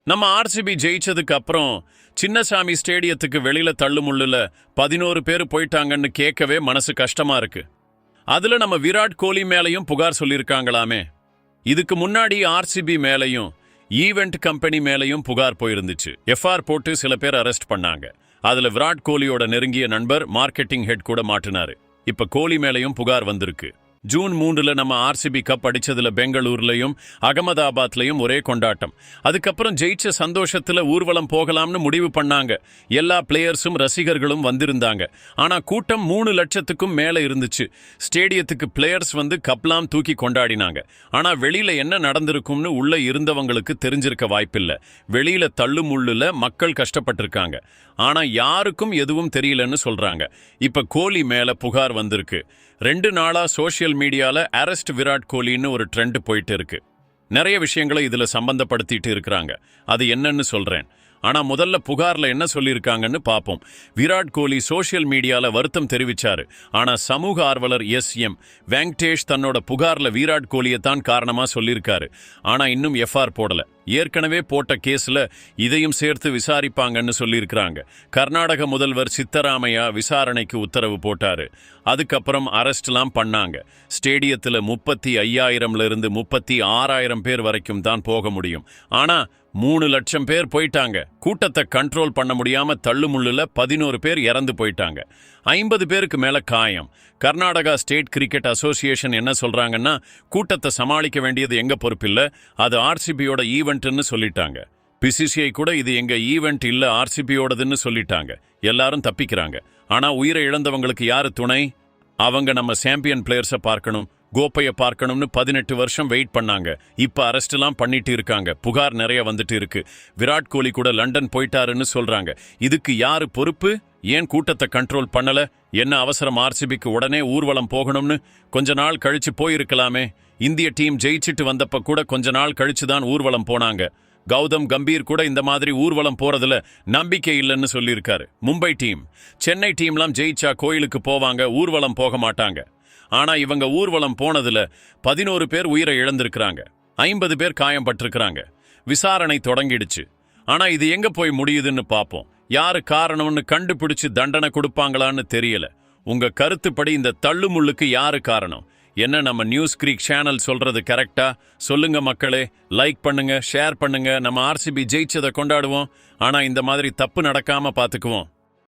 நம்ம ஆர்சிபி ஜெயிச்சதுக்கு அப்புறம் சின்னசாமி ஸ்டேடியத்துக்கு வெளியில தள்ளுமுள்ளுல 11 பேர் போயிட்டாங்கன்னு கேட்கவே மனசு கஷ்டமா இருக்கு. அதுல நம்ம விராட் கோலி மேலையும் புகார் சொல்லியிருக்காங்களாமே. இதுக்கு முன்னாடி ஆர்சிபி மேலையும் ஈவெண்ட் கம்பெனி மேலையும் புகார் போயிருந்துச்சு. எஃப்ஆர் போட்டு சில பேர் அரெஸ்ட் பண்ணாங்க. அதுல விராட் கோலியோட நெருங்கிய நண்பர் மார்க்கெட்டிங் ஹெட் கூட மாட்டினாரு. இப்ப கோலி மேலையும் புகார் வந்திருக்கு. ஜூன் 3 நம்ம ஆர்சிபி கப் அடிச்சதுல பெங்களூர்லயும் அகமதாபாத்லயும் ஒரே கொண்டாட்டம். அதுக்கப்புறம் ஜெயிச்ச சந்தோஷத்துல ஊர்வலம் போகலாம்னு முடிவு பண்ணாங்க. எல்லா பிளேயர்ஸும் ரசிகர்களும் வந்திருந்தாங்க. ஆனா கூட்டம் 3 லட்சத்துக்கும் மேல இருந்துச்சு. ஸ்டேடியத்துக்கு பிளேயர்ஸ் வந்து கப்லாம் தூக்கி கொண்டாடினாங்க. ஆனா வெளியில என்ன நடந்திருக்கும்னு உள்ள இருந்தவங்களுக்கு தெரிஞ்சிருக்க வாய்ப்பில்லை. வெளியில தள்ளுமுள்ளுல மக்கள் கஷ்டப்பட்டிருக்காங்க. ஆனா யாருக்கும் எதுவும் தெரியலன்னு சொல்றாங்க. இப்ப கோலி மேல புகார் வந்திருக்கு. 2 நாளா சோஷியல் மீடியால அரெஸ்ட் விராட் கோலின்னு ஒரு ட்ரெண்ட் போயிட்டு இருக்கு. நிறைய விஷயங்களை இதுல சம்பந்தப்படுத்திட்டு இருக்கிறாங்க. அது என்னன்னு சொல்றேன். ஆனா முதல்ல புகார்ல என்ன சொல்லியிருக்காங்கன்னு பாப்போம். விராட் கோலி சோஷியல் மீடியால வருத்தம் தெரிவிச்சாரு. ஆனா சமூக ஆர்வலர் எஸ்.எம். வெங்கடேஷ் தன்னோட புகார்ல விராட் கோலியை தான் காரணமா சொல்லியிருக்காரு. ஆனா இன்னும் எஃப்ஆர் போடல. ஏற்கனவே போட்ட கேஸ்ல இதையும் சேர்த்து விசாரிப்பாங்கன்னு சொல்லியிருக்கிறாங்க. கர்நாடக முதல்வர் சித்தராமையா விசாரணைக்கு உத்தரவு போட்டாரு. அதுக்கப்புறம் அரெஸ்ட்லாம் பண்ணாங்க. ஸ்டேடியத்துல 35,000 இருந்து 36,000 பேர் வரைக்கும் தான் போக முடியும். ஆனா 3 லட்சம் பேர் போயிட்டாங்க. கூட்டத்தை கண்ட்ரோல் பண்ண முடியாம தள்ளுமுள்ளுல 11 பேர் இறந்து போயிட்டாங்க. 50 பேருக்கு மேல காயம். கர்நாடகா ஸ்டேட் கிரிக்கெட் அசோசியேஷன் என்ன சொல்றாங்கன்னா, கூட்டத்தை சமாளிக்க வேண்டியது எங்க பொறுப்பில்ல, அது ஆர்சிபியோட ஈவெண்ட்னு சொல்லிட்டாங்க. பிசிசிஐ கூட இது எங்க ஈவெண்ட் இல்ல, ஆர்சிபியோடதுன்னு சொல்லிட்டாங்க. எல்லாரும் தப்பிக்கிறாங்க. ஆனா உயிரை இழந்தவங்களுக்கு யாரு துணை? அவங்க நம்ம சாம்பியன் பிளேயர்ஸை பார்க்கணும், கோப்பையை பார்க்கணும்னு 18 வருஷம் வெயிட் பண்ணாங்க. இப்ப அரெஸ்ட்லாம் பண்ணிட்டு இருக்காங்க. புகார் நிறைய வந்துட்டு இருக்கு. விராட் கோலி கூட லண்டன் போயிட்டாருன்னு சொல்றாங்க. இதுக்கு யாரு பொறுப்பு? ஏன் கூட்டத்தை கண்ட்ரோல் பண்ணல? என்ன அவசரம் ஆர்சிபிக்கு உடனே ஊர்வலம் போகணும்னு? கொஞ்ச நாள் கழிச்சு போயிருக்கலாமே. இந்திய டீம் ஜெயிச்சிட்டு வந்தப்ப கூட கொஞ்ச நாள் கழிச்சுதான் ஊர்வலம் போனாங்க. கௌதம் கம்பீர் கூட இந்த மாதிரி ஊர்வலம் போறதுல நம்பிக்கை இல்லைன்னு சொல்லியிருக்காரு. மும்பை டீம், சென்னை டீம்லாம் ஜெயிச்சா கோயிலுக்கு போவாங்க, ஊர்வலம் போக மாட்டாங்க. ஆனா இவங்க ஊர்வலம் போனதுல 11 பேர் உயிரை இழந்திருக்கிறாங்க. 50 பேர் காயம் பட்டிருக்கிறாங்க. விசாரணை தொடங்கிடுச்சு. ஆனா இது எங்க போய் முடியுதுன்னு பாப்போம். யாரு காரணம்னு கண்டுபிடிச்சு தண்டனை கொடுப்பாங்களான்னு தெரியல. உங்க கருத்துப்படி இந்த தள்ளுமுள்ளுக்கு யாரு காரணம்? என்ன நம்ம நியூஸ் கிரீக் சேனல் சொல்றது கரெக்டா? சொல்லுங்க மக்களே. லைக் பண்ணுங்க, ஷேர் பண்ணுங்க. நம்ம ஆர்சிபி ஜெயிச்சதை கொண்டாடுவோம். ஆனா இந்த மாதிரி தப்பு நடக்காம பாத்துக்குவோம்.